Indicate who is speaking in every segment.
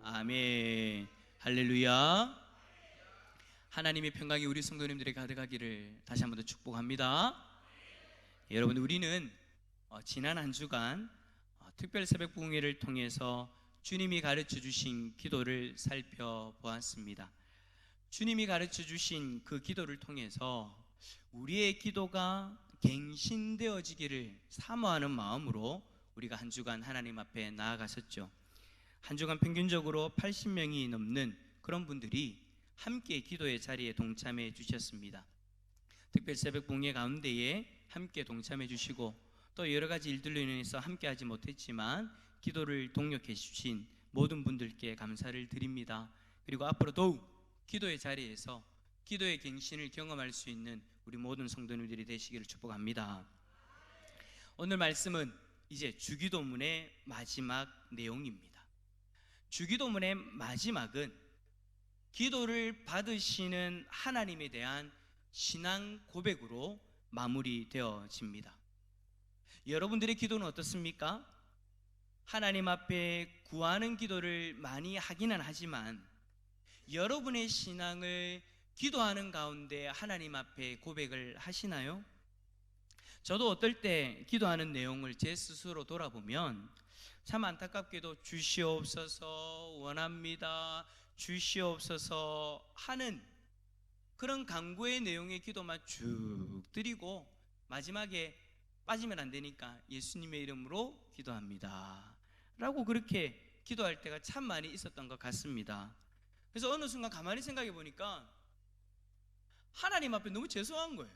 Speaker 1: 아멘. 할렐루야. 하나님의 평강이 우리 성도님들에게 가득하기를 다시 한번 더 축복합니다. 여러분, 우리는 지난 한 주간 특별 새벽 부흥회를 통해서 주님이 가르쳐 주신 기도를 살펴보았습니다. 주님이 가르쳐 주신 그 기도를 통해서 우리의 기도가 갱신되어지기를 사모하는 마음으로 우리가 한 주간 하나님 앞에 나아갔었죠. 한 주간 평균적으로 80명이 넘는 그런 분들이 함께 기도의 자리에 동참해 주셨습니다. 특별 새벽 부흥회 가운데에 함께 동참해 주시고 또 여러 가지 일들로 인해서 함께 하지 못했지만 기도를 동력해 주신 모든 분들께 감사를 드립니다. 그리고 앞으로 더욱 기도의 자리에서 기도의 갱신을 경험할 수 있는 우리 모든 성도님들이 되시기를 축복합니다. 오늘 말씀은 이제 주기도문의 마지막 내용입니다. 주기도문의 마지막은 기도를 받으시는 하나님에 대한 신앙 고백으로 마무리되어집니다. 여러분들의 기도는 어떻습니까? 하나님 앞에 구하는 기도를 많이 하기는 하지만 여러분의 신앙을 기도하는 가운데 하나님 앞에 고백을 하시나요? 저도 어떨 때 기도하는 내용을 제 스스로 돌아보면 참 안타깝게도 주시옵소서, 원합니다, 주시옵소서 하는 그런 간구의 내용의 기도만 쭉 드리고 마지막에 빠지면 안 되니까 예수님의 이름으로 기도합니다 라고 그렇게 기도할 때가 참 많이 있었던 것 같습니다. 그래서 어느 순간 가만히 생각해 보니까 하나님 앞에 너무 죄송한 거예요.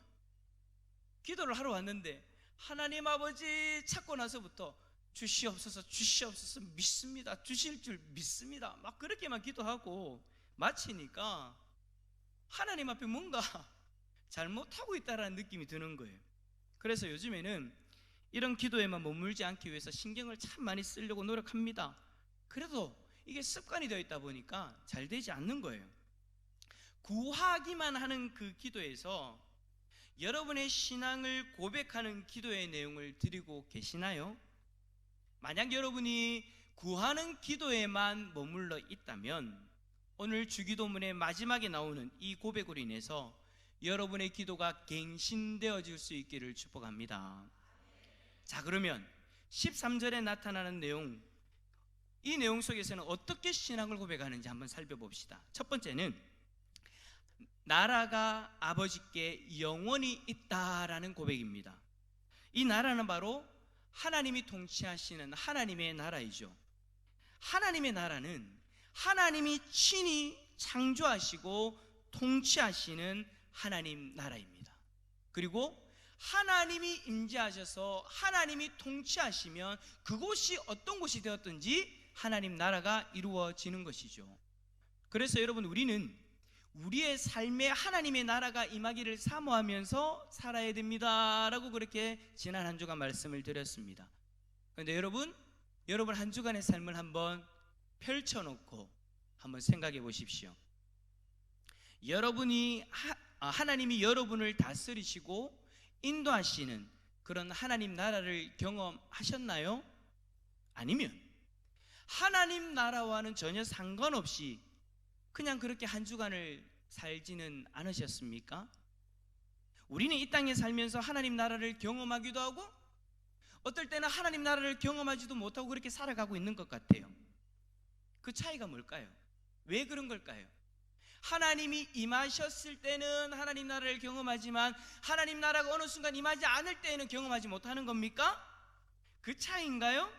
Speaker 1: 기도를 하러 왔는데 하나님 아버지 찾고 나서부터 주시옵소서, 주시옵소서, 믿습니다, 주실 줄 믿습니다 막 그렇게만 기도하고 마치니까 하나님 앞에 뭔가 잘못하고 있다라는 느낌이 드는 거예요. 그래서 요즘에는 이런 기도에만 머물지 않기 위해서 신경을 참 많이 쓰려고 노력합니다. 그래도 이게 습관이 되어 있다 보니까 잘 되지 않는 거예요. 구하기만 하는 그 기도에서 여러분의 신앙을 고백하는 기도의 내용을 드리고 계시나요? 만약 여러분이 구하는 기도에만 머물러 있다면 오늘 주기도문의 마지막에 나오는 이 고백으로 인해서 여러분의 기도가 갱신되어질 수 있기를 축복합니다. 자, 그러면 13절에 나타나는 내용, 이 내용 속에서는 어떻게 신앙을 고백하는지 한번 살펴봅시다. 첫 번째는 나라가 아버지께 영원히 있다라는 고백입니다. 이 나라는 바로 하나님이 통치하시는 하나님의 나라이죠. 하나님의 나라는 하나님이 친히 창조하시고 통치하시는 하나님 나라입니다. 그리고 하나님이 임재하셔서 하나님이 통치하시면 그곳이 어떤 곳이 되었든지 하나님 나라가 이루어지는 것이죠. 그래서 여러분, 우리는 우리의 삶에 하나님의 나라가 임하기를 사모하면서 살아야 됩니다 라고 그렇게 지난 한 주간 말씀을 드렸습니다. 그런데 여러분 한 주간의 삶을 한번 펼쳐놓고 한번 생각해 보십시오. 여러분이 하나님이 여러분을 다스리시고 인도하시는 그런 하나님 나라를 경험하셨나요? 아니면 하나님 나라와는 전혀 상관없이 그냥 그렇게 한 주간을 살지는 않으셨습니까? 우리는 이 땅에 살면서 하나님 나라를 경험하기도 하고 어떨 때는 하나님 나라를 경험하지도 못하고 그렇게 살아가고 있는 것 같아요. 그 차이가 뭘까요? 왜 그런 걸까요? 하나님이 임하셨을 때는 하나님 나라를 경험하지만 하나님 나라가 어느 순간 임하지 않을 때에는 경험하지 못하는 겁니까? 그 차이인가요?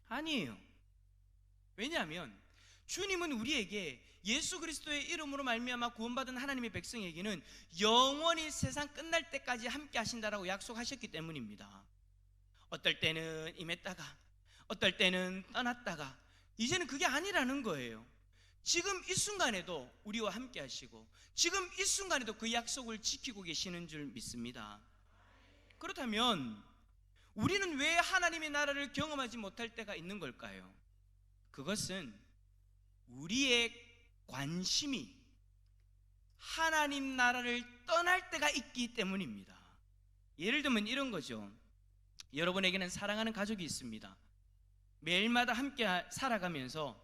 Speaker 1: 아니에요. 왜냐하면 주님은 우리에게 예수 그리스도의 이름으로 말미암아 구원받은 하나님의 백성에게는 영원히 세상 끝날 때까지 함께 하신다라고 약속하셨기 때문입니다. 어떨 때는 임했다가 어떨 때는 떠났다가 이제는 그게 아니라는 거예요. 지금 이 순간에도 우리와 함께 하시고 지금 이 순간에도 그 약속을 지키고 계시는 줄 믿습니다. 그렇다면 우리는 왜 하나님의 나라를 경험하지 못할 때가 있는 걸까요? 그것은 우리의 관심이 하나님 나라를 떠날 때가 있기 때문입니다. 예를 들면 이런 거죠. 여러분에게는 사랑하는 가족이 있습니다. 매일마다 함께 살아가면서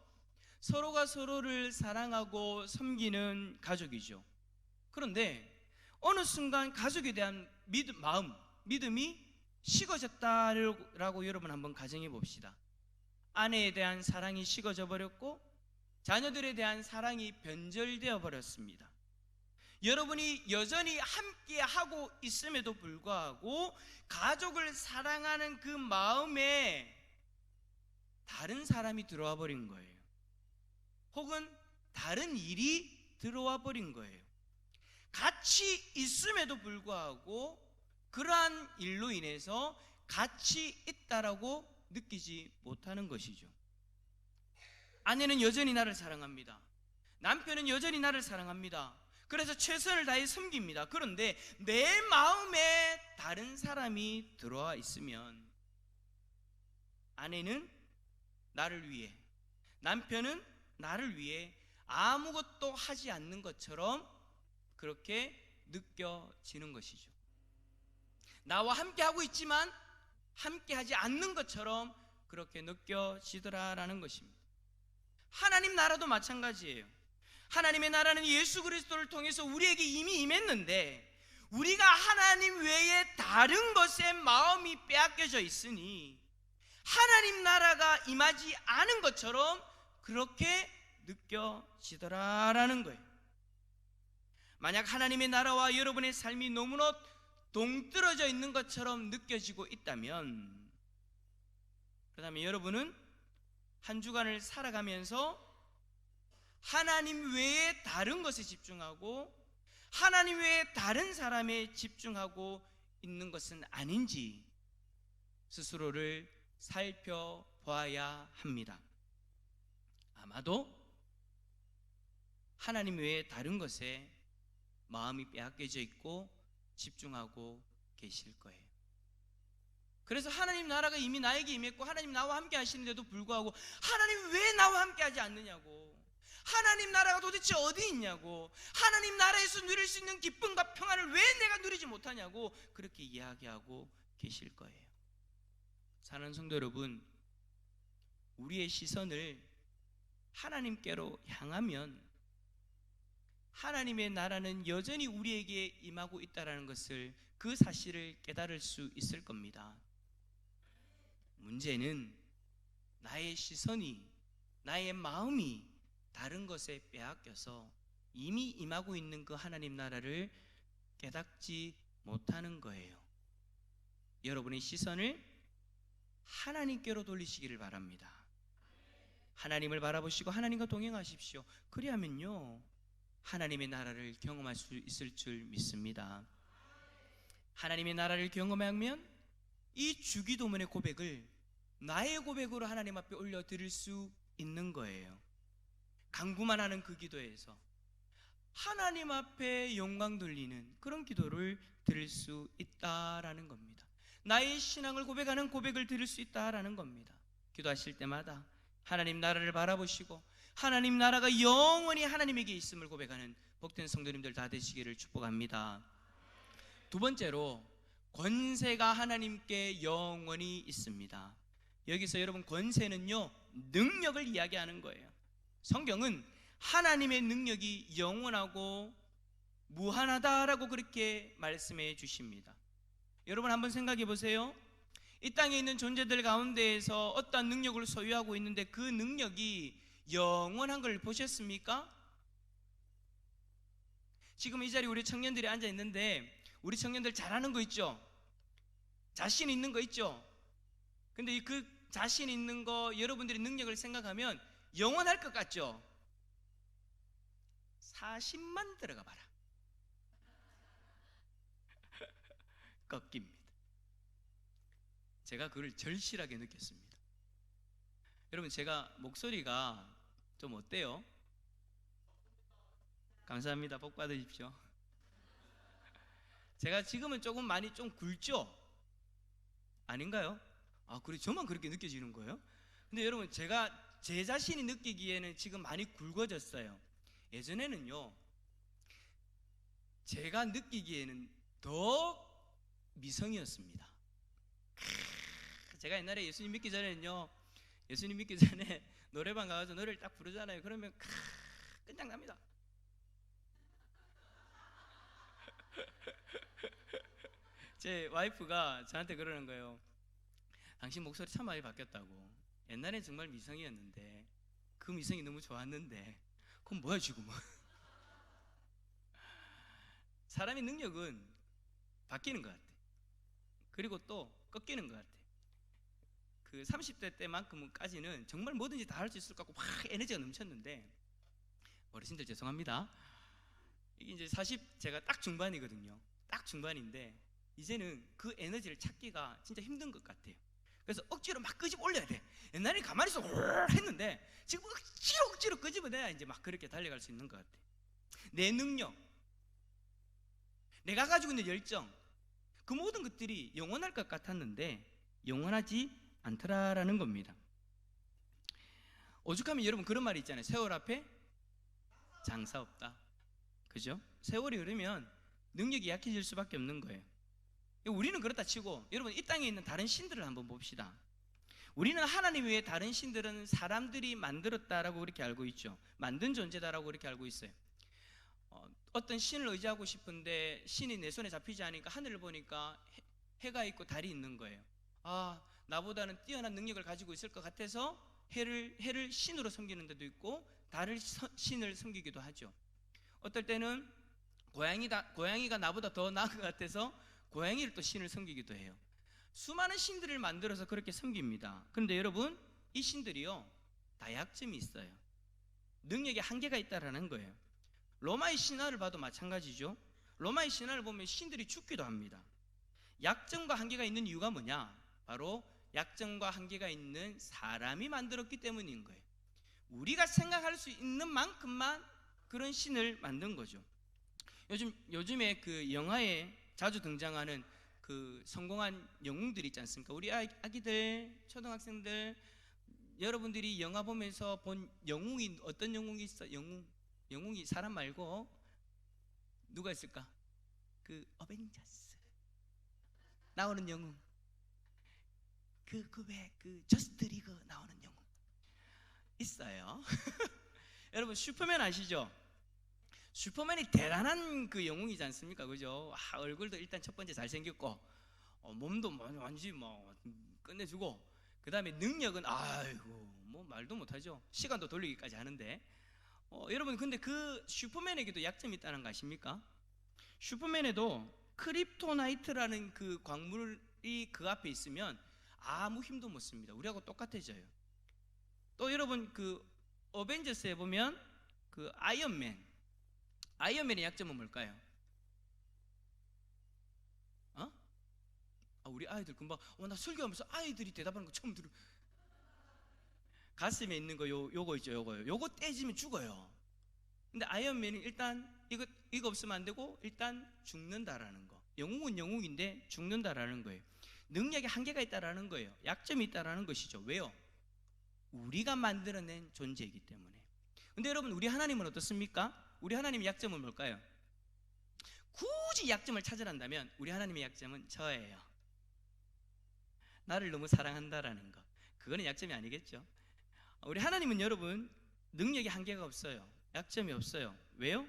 Speaker 1: 서로가 서로를 사랑하고 섬기는 가족이죠. 그런데 어느 순간 가족에 대한 믿음이 식어졌다라고 여러분 한번 가정해 봅시다. 아내에 대한 사랑이 식어져 버렸고 자녀들에 대한 사랑이 변절되어 버렸습니다. 여러분이 여전히 함께 하고 있음에도 불구하고 가족을 사랑하는 그 마음에 다른 사람이 들어와 버린 거예요. 혹은 다른 일이 들어와 버린 거예요. 같이 있음에도 불구하고 그러한 일로 인해서 같이 있다라고 느끼지 못하는 것이죠. 아내는 여전히 나를 사랑합니다. 남편은 여전히 나를 사랑합니다. 그래서 최선을 다해 섬깁니다. 그런데 내 마음에 다른 사람이 들어와 있으면 아내는 나를 위해, 남편은 나를 위해 아무것도 하지 않는 것처럼 그렇게 느껴지는 것이죠. 나와 함께 하고 있지만 함께 하지 않는 것처럼 그렇게 느껴지더라라는 것입니다. 하나님 나라도 마찬가지예요. 하나님의 나라는 예수 그리스도를 통해서 우리에게 이미 임했는데 우리가 하나님 외에 다른 것에 마음이 빼앗겨져 있으니 하나님 나라가 임하지 않은 것처럼 그렇게 느껴지더라라는 거예요. 만약 하나님의 나라와 여러분의 삶이 너무나 동떨어져 있는 것처럼 느껴지고 있다면 그다음에 여러분은 한 주간을 살아가면서 하나님 외에 다른 것에 집중하고 하나님 외에 다른 사람에 집중하고 있는 것은 아닌지 스스로를 살펴보아야 합니다. 아마도 하나님 외에 다른 것에 마음이 빼앗겨져 있고 집중하고 계실 거예요. 그래서 하나님 나라가 이미 나에게 임했고 하나님 나와 함께 하시는데도 불구하고 하나님 왜 나와 함께 하지 않느냐고, 하나님 나라가 도대체 어디 있냐고, 하나님 나라에서 누릴 수 있는 기쁨과 평안을 왜 내가 누리지 못하냐고 그렇게 이야기하고 계실 거예요. 사랑하는 성도 여러분, 우리의 시선을 하나님께로 향하면 하나님의 나라는 여전히 우리에게 임하고 있다는 것을, 그 사실을 깨달을 수 있을 겁니다. 문제는 나의 시선이, 나의 마음이 다른 것에 빼앗겨서 이미 임하고 있는 그 하나님 나라를 깨닫지 못하는 거예요. 여러분의 시선을 하나님께로 돌리시기를 바랍니다. 하나님을 바라보시고 하나님과 동행하십시오. 그리하면요 하나님의 나라를 경험할 수 있을 줄 믿습니다. 하나님의 나라를 경험하면 이 주기도문의 고백을 나의 고백으로 하나님 앞에 올려드릴 수 있는 거예요. 간구만 하는 그 기도에서 하나님 앞에 영광 돌리는 그런 기도를 드릴 수 있다라는 겁니다. 나의 신앙을 고백하는 고백을 드릴 수 있다라는 겁니다. 기도하실 때마다 하나님 나라를 바라보시고 하나님 나라가 영원히 하나님에게 있음을 고백하는 복된 성도님들 다 되시기를 축복합니다. 두 번째로, 권세가 하나님께 영원히 있습니다. 여기서 여러분, 권세는요 능력을 이야기하는 거예요. 성경은 하나님의 능력이 영원하고 무한하다라고 그렇게 말씀해 주십니다. 여러분 한번 생각해 보세요. 이 땅에 있는 존재들 가운데에서 어떤 능력을 소유하고 있는데 그 능력이 영원한 걸 보셨습니까? 지금 이 자리에 우리 청년들이 앉아 있는데 우리 청년들 잘하는 거 있죠? 자신 있는 거 있죠? 근데 그 자신 있는 거, 여러분들의 능력을 생각하면 영원할 것 같죠? 40만 들어가 봐라. 꺾입니다. 제가 그걸 절실하게 느꼈습니다. 여러분, 제가 목소리가 좀 어때요? 감사합니다. 복 받으십시오. 제가 지금은 조금 많이 좀 굵죠? 아닌가요? 그래, 저만 그렇게 느껴지는 거예요? 근데 여러분, 제가 제 자신이 느끼기에는 지금 많이 굵어졌어요. 예전에는요 제가 느끼기에는 더 미성이었습니다. 제가 옛날에 예수님 믿기 전에는요 예수님 믿기 전에 노래방 가서 노래를 딱 부르잖아요. 그러면 끝장납니다. 제 와이프가 저한테 그러는 거예요. 당신 목소리 참 많이 바뀌었다고. 옛날엔 정말 미성이었는데 그 미성이 너무 좋았는데 그럼 뭐야 지금은. 사람의 능력은 바뀌는 것 같아. 그리고 또 꺾이는 것 같아. 그 30대 때만큼까지는 정말 뭐든지 다 할 수 있을 것 같고 막 에너지가 넘쳤는데, 어르신들 죄송합니다. 이게 이제 40 제가 딱 중반이거든요. 딱 중반인데 이제는 그 에너지를 찾기가 진짜 힘든 것 같아요. 그래서 억지로 막 끄집어 올려야 돼. 옛날에 가만히 있어 했는데 지금 억지로 끄집어내야 이제 막 그렇게 달려갈 수 있는 것 같아. 내 능력, 내가 가지고 있는 열정, 그 모든 것들이 영원할 것 같았는데 영원하지 않더라라는 겁니다. 오죽하면 여러분 그런 말이 있잖아요. 세월 앞에 장사 없다. 그죠? 세월이 흐르면 능력이 약해질 수밖에 없는 거예요. 우리는 그렇다 치고 여러분 이 땅에 있는 다른 신들을 한번 봅시다. 우리는 하나님 외에 다른 신들은 사람들이 만들었다라고 그렇게 알고 있죠. 만든 존재다라고 그렇게 알고 있어요. 어떤 신을 의지하고 싶은데 신이 내 손에 잡히지 않으니까 하늘을 보니까 해가 있고 달이 있는 거예요. 아, 나보다는 뛰어난 능력을 가지고 있을 것 같아서 해를 신으로 섬기는 데도 있고 달을 신을 섬기기도 하죠. 어떨 때는 고양이가 나보다 더 나은 것 같아서 고양이를 또 신을 섬기기도 해요. 수많은 신들을 만들어서 그렇게 섬깁니다. 그런데 여러분 이 신들이요 다 약점이 있어요. 능력에 한계가 있다라는 거예요. 로마의 신화를 봐도 마찬가지죠. 로마의 신화를 보면 신들이 죽기도 합니다. 약점과 한계가 있는 이유가 뭐냐? 바로 약점과 한계가 있는 사람이 만들었기 때문인 거예요. 우리가 생각할 수 있는 만큼만 그런 신을 만든 거죠. 요즘에 그 영화에 자주 등장하는 그 성공한 영웅들 있지 않습니까? 우리 아기들, 초등학생들, 여러분들이 영화 보면서 본 영웅이 어떤 영웅이 있어? 영웅이 사람 말고 누가 있을까? 그 어벤져스 나오는 영웅, 그 저스트 리그 나오는 영웅 있어요. 여러분 슈퍼맨 아시죠? 슈퍼맨이 대단한 그 영웅이지 않습니까? 그죠? 얼굴도 일단 첫 번째 잘생겼고 몸도 완전히 뭐 끝내주고, 그 다음에 능력은 아이고 뭐 말도 못하죠. 시간도 돌리기까지 하는데 여러분 근데 그 슈퍼맨에게도 약점이 있다는 거 아십니까? 슈퍼맨에도 크립토나이트라는 그 광물이 그 앞에 있으면 아무 힘도 못 씁니다. 우리하고 똑같아져요. 또 여러분 그 어벤져스에 보면 그 아이언맨의 약점은 뭘까요? 우리 아이들 금방 나 설교하면서 아이들이 대답하는 거 처음 들어. 가슴에 있는 거 요거 있죠. 요거 떼지면 죽어요. 근데 아이언맨은 일단 이거 없으면 안 되고 일단 죽는다라는 거. 영웅은 영웅인데 죽는다라는 거예요. 능력에 한계가 있다라는 거예요. 약점이 있다라는 것이죠. 왜요? 우리가 만들어낸 존재이기 때문에. 근데 여러분 우리 하나님은 어떻습니까? 우리 하나님의 약점은 뭘까요? 굳이 약점을 찾으란다면 우리 하나님의 약점은 저예요. 나를 너무 사랑한다라는 거. 그거는 약점이 아니겠죠. 우리 하나님은 여러분 능력에 한계가 없어요. 약점이 없어요. 왜요?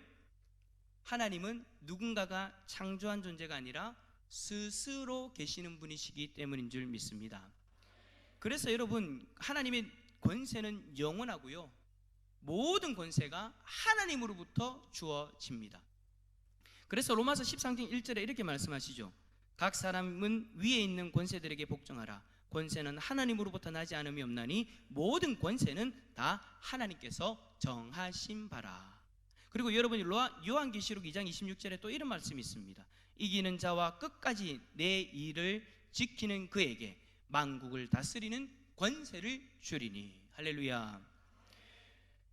Speaker 1: 하나님은 누군가가 창조한 존재가 아니라 스스로 계시는 분이시기 때문인 줄 믿습니다. 그래서 여러분 하나님의 권세는 영원하고요, 모든 권세가 하나님으로부터 주어집니다. 그래서 로마서 13장 1절에 이렇게 말씀하시죠. 각 사람은 위에 있는 권세들에게 복종하라. 권세는 하나님으로부터 나지 않음이 없나니 모든 권세는 다 하나님께서 정하신 바라. 그리고 여러분이 요한계시록 2장 26절에 또 이런 말씀이 있습니다. 이기는 자와 끝까지 내 일을 지키는 그에게 만국을 다스리는 권세를 주리니. 할렐루야.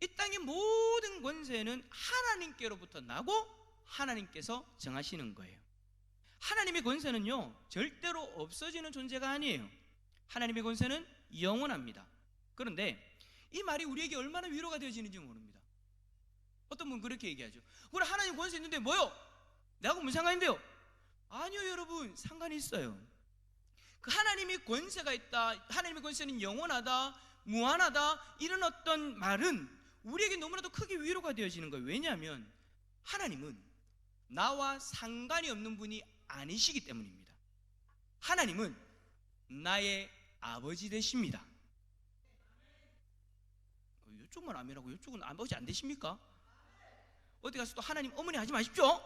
Speaker 1: 이 땅의 모든 권세는 하나님께로부터 나고 하나님께서 정하시는 거예요. 하나님의 권세는요 절대로 없어지는 존재가 아니에요. 하나님의 권세는 영원합니다. 그런데 이 말이 우리에게 얼마나 위로가 되어지는지 모릅니다. 어떤 분은 그렇게 얘기하죠. 그래 하나님 권세 있는데 뭐요? 내하고 무슨 상관인데요? 아니요 여러분, 상관이 있어요. 그 하나님의 권세가 있다, 하나님의 권세는 영원하다, 무한하다, 이런 어떤 말은 우리에게 너무나도 크게 위로가 되어지는 거예요. 왜냐하면 하나님은 나와 상관이 없는 분이 아니시기 때문입니다. 하나님은 나의 아버지 되십니다. 이쪽만 아멘하고 이쪽은 아버지 안 되십니까? 어디 가서 또 하나님 어머니 하지 마십시오.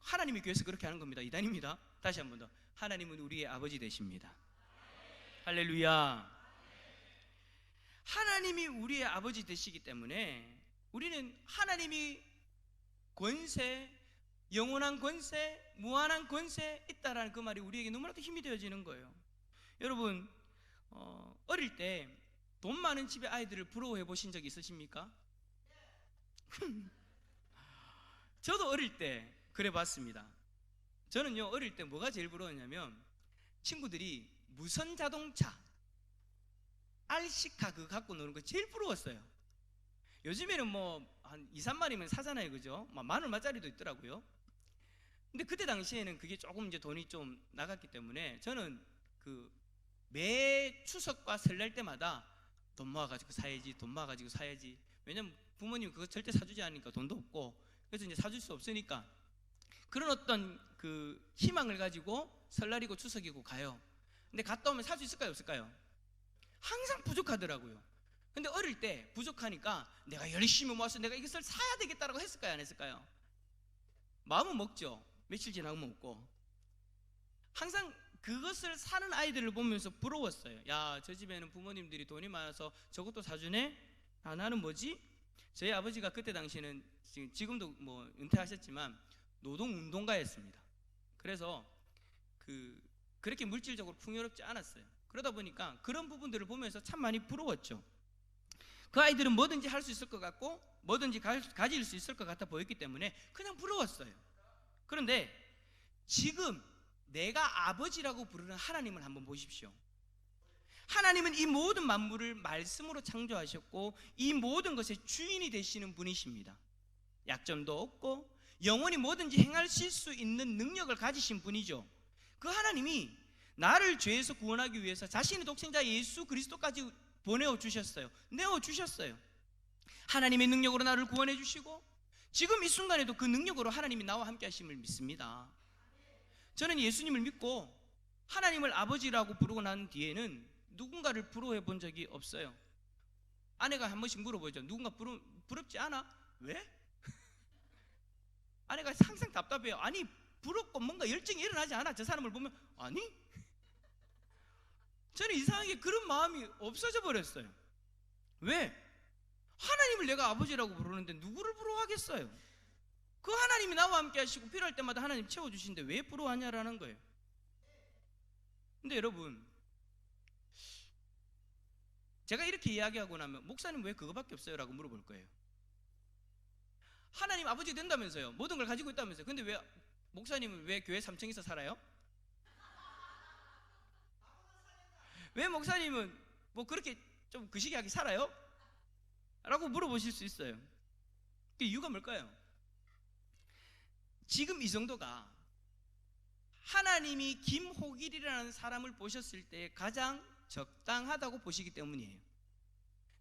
Speaker 1: 하나님이 교회에서 그렇게 하는 겁니다. 이단입니다. 다시 한 번 더, 하나님은 우리의 아버지 되십니다. 할렐루야. 하나님이 우리의 아버지 되시기 때문에 우리는 하나님이 권세, 영원한 권세, 무한한 권세 있다라는 그 말이 우리에게 너무나도 힘이 되어지는 거예요. 여러분, 어릴 때 돈 많은 집의 아이들을 부러워해 보신 적 있으십니까? 저도 어릴 때 그래 봤습니다. 저는요, 어릴 때 뭐가 제일 부러웠냐면 친구들이 무선 자동차 RC카 그거 갖고 노는 거 제일 부러웠어요. 요즘에는 뭐 한 2, 3만이면 사잖아요, 그죠? 만 얼마짜리도 있더라고요. 근데 그때 당시에는 그게 조금 이제 돈이 좀 나갔기 때문에 저는 그 매 추석과 설날 때마다 돈 모아가지고 사야지, 돈 모아가지고 사야지. 왜냐면 부모님 그거 절대 사주지 않으니까 돈도 없고, 그래서 이제 사줄 수 없으니까 그런 어떤 그 희망을 가지고 설날이고 추석이고 가요. 근데 갔다 오면 살 수 있을까요, 없을까요? 항상 부족하더라고요. 근데 어릴 때 부족하니까 내가 열심히 모아서 내가 이것을 사야 되겠다라고 했을까요, 안 했을까요? 마음은 먹죠. 며칠 지나면 없고. 항상 그것을 사는 아이들을 보면서 부러웠어요. 야, 저 집에는 부모님들이 돈이 많아서 저것도 사주네? 아, 나는 뭐지? 저희 아버지가 그때 당시에는, 지금도 뭐 은퇴하셨지만 노동운동가였습니다. 그래서 그렇게 물질적으로 풍요롭지 않았어요. 그러다 보니까 그런 부분들을 보면서 참 많이 부러웠죠. 그 아이들은 뭐든지 할 수 있을 것 같고 뭐든지 가질 수 있을 것 같아 보였기 때문에 그냥 부러웠어요. 그런데 지금 내가 아버지라고 부르는 하나님을 한번 보십시오. 하나님은 이 모든 만물을 말씀으로 창조하셨고 이 모든 것의 주인이 되시는 분이십니다. 약점도 없고 영원히 뭐든지 행하실 수 있는 능력을 가지신 분이죠. 그 하나님이 나를 죄에서 구원하기 위해서 자신의 독생자 예수 그리스도까지 보내주셨어요. 내어주셨어요. 하나님의 능력으로 나를 구원해 주시고 지금 이 순간에도 그 능력으로 하나님이 나와 함께 하심을 믿습니다. 저는 예수님을 믿고 하나님을 아버지라고 부르고 난 뒤에는 누군가를 부러워해 본 적이 없어요. 아내가 한 번씩 물어보죠. 누군가 부럽지 않아? 왜? 아내가 항상 답답해요. 아니, 부럽고 뭔가 열정이 일어나지 않아? 저 사람을 보면 아니? 저는 이상하게 그런 마음이 없어져 버렸어요. 왜? 하나님을 내가 아버지라고 부르는데 누구를 부러워하겠어요? 그 하나님이 나와 함께 하시고 필요할 때마다 하나님 채워주시는데 왜 부러워하냐라는 거예요. 근데 여러분, 제가 이렇게 이야기하고 나면 목사님 왜 그거밖에 없어요? 라고 물어볼 거예요. 하나님 아버지 된다면서요. 모든 걸 가지고 있다면서요. 근데 왜 목사님은 왜 교회 3층에서 살아요? 왜 목사님은 뭐 그렇게 좀 그시기하게 살아요? 라고 물어보실 수 있어요. 그 이유가 뭘까요? 지금 이 정도가 하나님이 김호길이라는 사람을 보셨을 때 가장 적당하다고 보시기 때문이에요.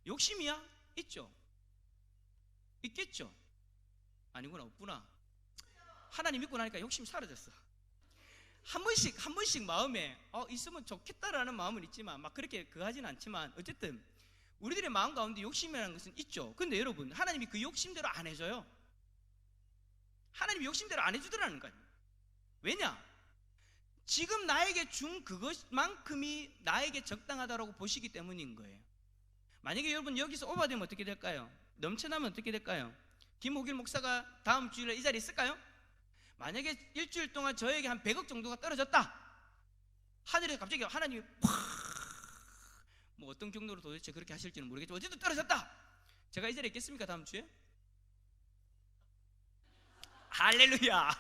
Speaker 1: 욕심이야? 있죠? 있겠죠? 아니구나, 없구나. 하나님 믿고 나니까 욕심이 사라졌어. 한 번씩 마음에 있으면 좋겠다라는 마음은 있지만 막 그렇게 하지는 않지만 어쨌든 우리들의 마음 가운데 욕심이라는 것은 있죠. 근데 여러분, 하나님이 그 욕심대로 안 해줘요. 하나님이 욕심대로 안 해주더라는 거예요. 왜냐? 지금 나에게 준 그것만큼이 나에게 적당하다고 보시기 때문인 거예요. 만약에 여러분 여기서 오버되면 어떻게 될까요? 넘쳐나면 어떻게 될까요? 김호길 목사가 다음 주일에 이 자리에 있을까요? 만약에 일주일 동안 저에게 한 100억 정도가 떨어졌다. 하늘에서 갑자기 하나님이 뭐 어떤 경로로 도대체 그렇게 하실지는 모르겠지만 어쨌든 떨어졌다. 제가 이 자리에 있겠습니까? 다음 주에? 할렐루야.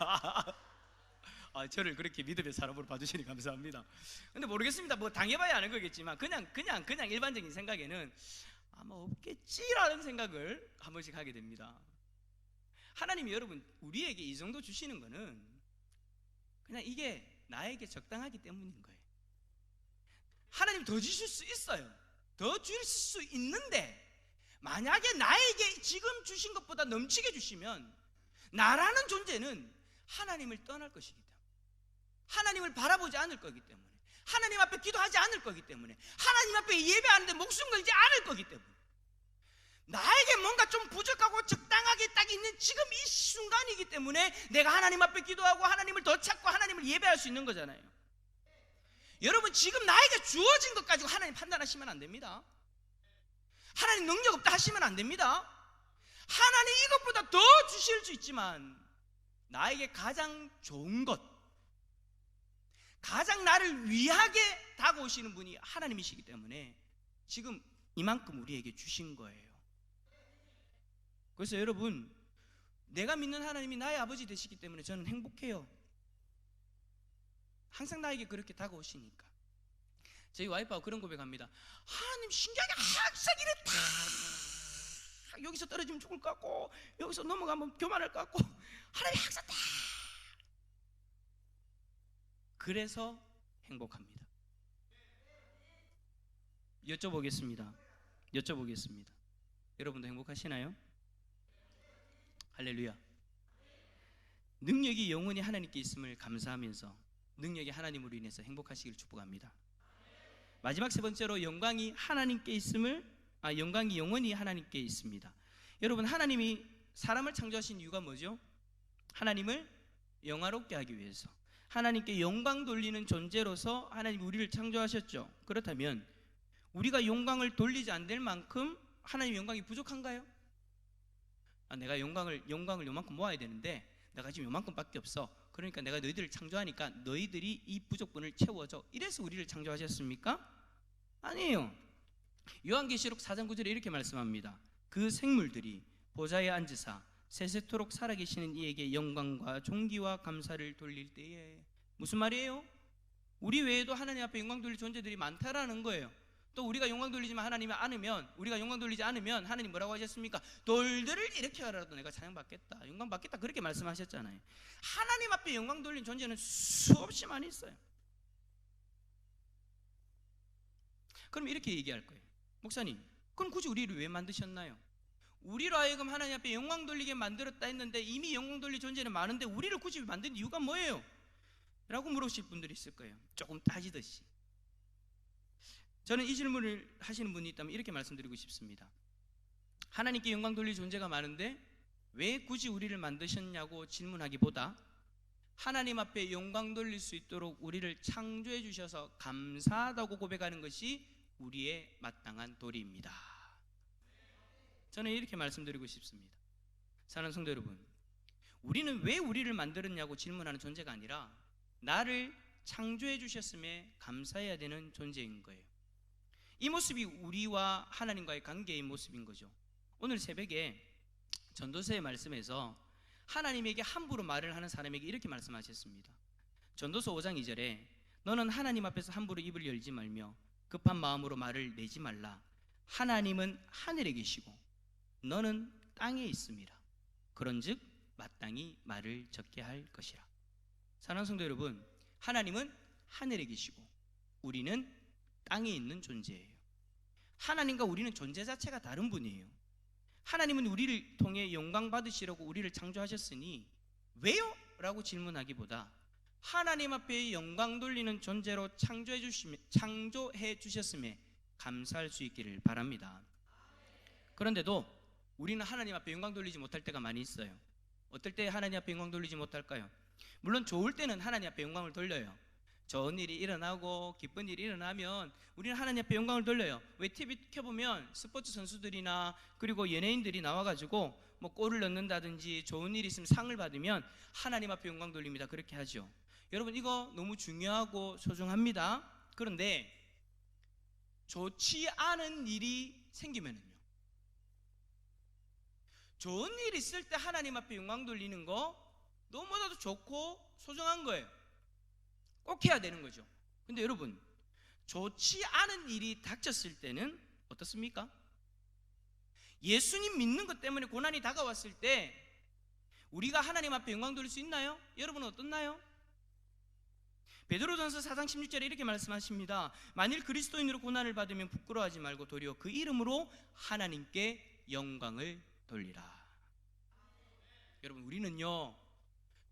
Speaker 1: 저를 그렇게 믿음의 사람으로 봐주시니 감사합니다. 근데 모르겠습니다. 뭐 당해봐야 아는 거겠지만 그냥 일반적인 생각에는 아마 없겠지라는 생각을 한 번씩 하게 됩니다. 하나님이 여러분 우리에게 이 정도 주시는 거는 그냥 이게 나에게 적당하기 때문인 거예요. 하나님 더 주실 수 있어요. 더 주실 수 있는데, 만약에 나에게 지금 주신 것보다 넘치게 주시면 나라는 존재는 하나님을 떠날 것이기 때문에, 하나님을 바라보지 않을 거기 때문에, 하나님 앞에 기도하지 않을 거기 때문에, 하나님 앞에 예배하는데 목숨 걸지 않을 거기 때문에, 나에게 뭔가 좀 부족하고 적당하게 딱 있는 지금 이 순간이기 때문에 내가 하나님 앞에 기도하고 하나님을 더 찾고 하나님을 예배할 수 있는 거잖아요. 여러분, 지금 나에게 주어진 것 가지고 하나님 판단하시면 안 됩니다. 하나님 능력 없다 하시면 안 됩니다. 하나님 이것보다 더 주실 수 있지만 나에게 가장 좋은 것, 가장 나를 위하게 다가오시는 분이 하나님이시기 때문에 지금 이만큼 우리에게 주신 거예요. 그래서 여러분, 내가 믿는 하나님이 나의 아버지 되시기 때문에 저는 행복해요. 항상 나에게 그렇게 다가오시니까. 저희 와이프하고 그런 고백합니다. 하나님 신기하게 항상 이래 다 여기서 떨어지면 죽을 것 같고 여기서 넘어가면 교만할 것 같고 하나님 항상 다. 그래서 행복합니다. 여쭤보겠습니다. 여러분도 행복하시나요? 할렐루야. 능력이 영원히 하나님께 있음을 감사하면서 능력이 하나님으로 인해서 행복하시길 축복합니다. 마지막 세 번째로 영광이 하나님께 있음을, 영광이 영원히 하나님께 있습니다. 여러분, 하나님이 사람을 창조하신 이유가 뭐죠? 하나님을 영화롭게 하기 위해서, 하나님께 영광 돌리는 존재로서 하나님이 우리를 창조하셨죠. 그렇다면 우리가 영광을 돌리지 않을 만큼 하나님 영광이 부족한가요? 내가 영광을 요만큼 모아야 되는데 내가 지금 요만큼밖에 없어. 그러니까 내가 너희들을 창조하니까 너희들이 이 부족분을 채워줘. 이래서 우리를 창조하셨습니까? 아니에요. 요한계시록 4장 9절에 이렇게 말씀합니다. 그 생물들이 보좌에 앉으사 세세토록 살아계시는 이에게 영광과 존귀와 감사를 돌릴 때에. 무슨 말이에요? 우리 외에도 하나님 앞에 영광 돌릴 존재들이 많다라는 거예요. 또 우리가 영광 돌리지만 하나님이 않으면, 우리가 영광 돌리지 않으면 하나님 뭐라고 하셨습니까? 돌들을 이렇게 하라도 내가 찬양받겠다, 영광 받겠다, 그렇게 말씀하셨잖아요. 하나님 앞에 영광 돌린 존재는 수없이 많이 있어요. 그럼 이렇게 얘기할 거예요. 목사님, 그럼 굳이 우리를 왜 만드셨나요? 우리로 하여금 하나님 앞에 영광 돌리게 만들었다 했는데 이미 영광 돌릴 존재는 많은데 우리를 굳이 만든 이유가 뭐예요? 라고 물으실 분들이 있을 거예요. 조금 따지듯이. 저는 이 질문을 하시는 분이 있다면 이렇게 말씀드리고 싶습니다. 하나님께 영광 돌릴 존재가 많은데 왜 굳이 우리를 만드셨냐고 질문하기보다 하나님 앞에 영광 돌릴 수 있도록 우리를 창조해 주셔서 감사하다고 고백하는 것이 우리의 마땅한 도리입니다. 저는 이렇게 말씀드리고 싶습니다. 사랑하는 성도 여러분, 우리는 왜 우리를 만들었냐고 질문하는 존재가 아니라 나를 창조해 주셨음에 감사해야 되는 존재인 거예요. 이 모습이 우리와 하나님과의 관계의 모습인 거죠. 오늘 새벽에 전도서의 말씀에서 하나님에게 함부로 말을 하는 사람에게 이렇게 말씀하셨습니다. 전도서 5장 2절에 너는 하나님 앞에서 함부로 입을 열지 말며 급한 마음으로 말을 내지 말라. 하나님은 하늘에 계시고 너는 땅에 있음이라. 그런즉 마땅히 말을 적게 할 것이라. 사랑하는 성도 여러분, 하나님은 하늘에 계시고 우리는 땅에 있는 존재예요. 하나님과 우리는 존재 자체가 다른 분이에요. 하나님은 우리를 통해 영광 받으시려고 우리를 창조하셨으니 왜요? 라고 질문하기보다 하나님 앞에 영광 돌리는 존재로 창조해 주셨음에 감사할 수 있기를 바랍니다. 그런데도 우리는 하나님 앞에 영광 돌리지 못할 때가 많이 있어요. 어떨 때 하나님 앞에 영광 돌리지 못할까요? 물론 좋을 때는 하나님 앞에 영광을 돌려요. 좋은 일이 일어나고 기쁜 일이 일어나면 우리는 하나님 앞에 영광을 돌려요. 왜 TV 켜보면 스포츠 선수들이나 그리고 연예인들이 나와가지고 뭐 골을 넣는다든지 좋은 일이 있으면 상을 받으면 하나님 앞에 영광 돌립니다. 그렇게 하죠. 여러분, 이거 너무 중요하고 소중합니다. 그런데 좋지 않은 일이 생기면은요, 좋은 일이 있을 때 하나님 앞에 영광 돌리는 거 너무나도 좋고 소중한 거예요. 꼭 해야 되는 거죠. 근데 여러분, 좋지 않은 일이 닥쳤을 때는 어떻습니까? 예수님 믿는 것 때문에 고난이 다가왔을 때 우리가 하나님 앞에 영광 돌릴 수 있나요? 여러분은 어떻나요? 베드로전서 4장 16절에 이렇게 말씀하십니다. 만일 그리스도인으로 고난을 받으면 부끄러워하지 말고 도리어 그 이름으로 하나님께 영광을 돌리라. 여러분, 우리는요,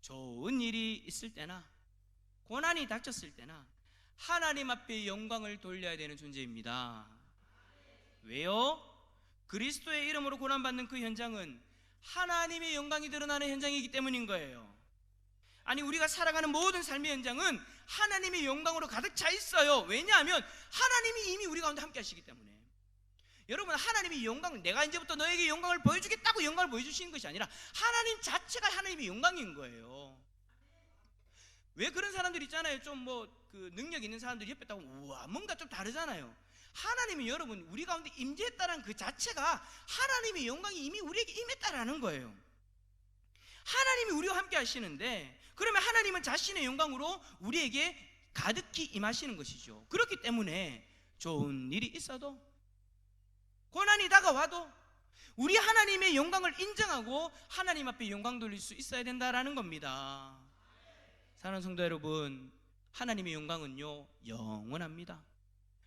Speaker 1: 좋은 일이 있을 때나 고난이 닥쳤을 때나 하나님 앞에 영광을 돌려야 되는 존재입니다. 왜요? 그리스도의 이름으로 고난받는 그 현장은 하나님의 영광이 드러나는 현장이기 때문인 거예요. 아니, 우리가 살아가는 모든 삶의 현장은 하나님의 영광으로 가득 차 있어요. 왜냐하면 하나님이 이미 우리 가운데 함께 하시기 때문에. 여러분, 하나님의 영광을, 내가 이제부터 너에게 영광을 보여주겠다고 영광을 보여주시는 것이 아니라 하나님 자체가 하나님의 영광인 거예요. 왜 그런 사람들 있잖아요. 좀 그 능력 있는 사람들이 옆에 있다고 우와 뭔가 좀 다르잖아요. 하나님이 여러분 우리 가운데 임재했다는 그 자체가 하나님의 영광이 이미 우리에게 임했다라는 거예요. 하나님이 우리와 함께 하시는데, 그러면 하나님은 자신의 영광으로 우리에게 가득히 임하시는 것이죠. 그렇기 때문에 좋은 일이 있어도 고난이 다가와도 우리 하나님의 영광을 인정하고 하나님 앞에 영광 돌릴 수 있어야 된다라는 겁니다. 사랑하는 성도 여러분, 하나님의 영광은요 영원합니다.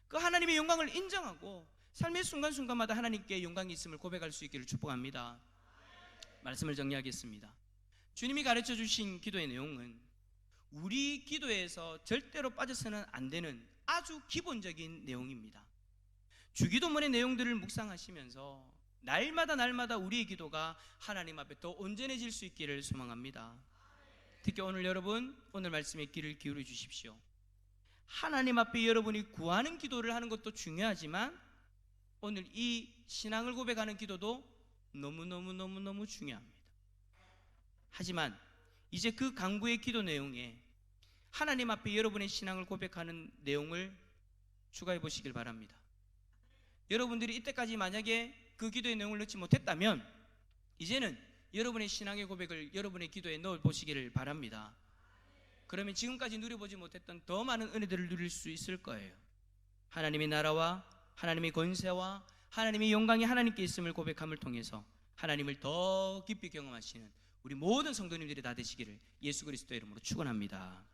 Speaker 1: 그 하나님의 영광을 인정하고 삶의 순간순간마다 하나님께 영광이 있음을 고백할 수 있기를 축복합니다. 말씀을 정리하겠습니다. 주님이 가르쳐 주신 기도의 내용은 우리 기도에서 절대로 빠져서는 안 되는 아주 기본적인 내용입니다. 주기도문의 내용들을 묵상하시면서 날마다 우리의 기도가 하나님 앞에 더 온전해질 수 있기를 소망합니다. 특히 오늘 여러분, 오늘 말씀에 귀를 기울여 주십시오. 하나님 앞에 여러분이 구하는 기도를 하는 것도 중요하지만 오늘 이 신앙을 고백하는 기도도 너무 중요합니다. 하지만 이제 그 강구의 기도 내용에 하나님 앞에 여러분의 신앙을 고백하는 내용을 추가해 보시길 바랍니다. 여러분들이 이때까지 만약에 그 기도의 내용을 넣지 못했다면 이제는 여러분의 신앙의 고백을 여러분의 기도에 넣어 보시기를 바랍니다. 그러면 지금까지 누려보지 못했던 더 많은 은혜들을 누릴 수 있을 거예요. 하나님의 나라와 하나님의 권세와 하나님의 영광이 하나님께 있음을 고백함을 통해서 하나님을 더 깊이 경험하시는 우리 모든 성도님들이 다 되시기를 예수 그리스도의 이름으로 축원합니다.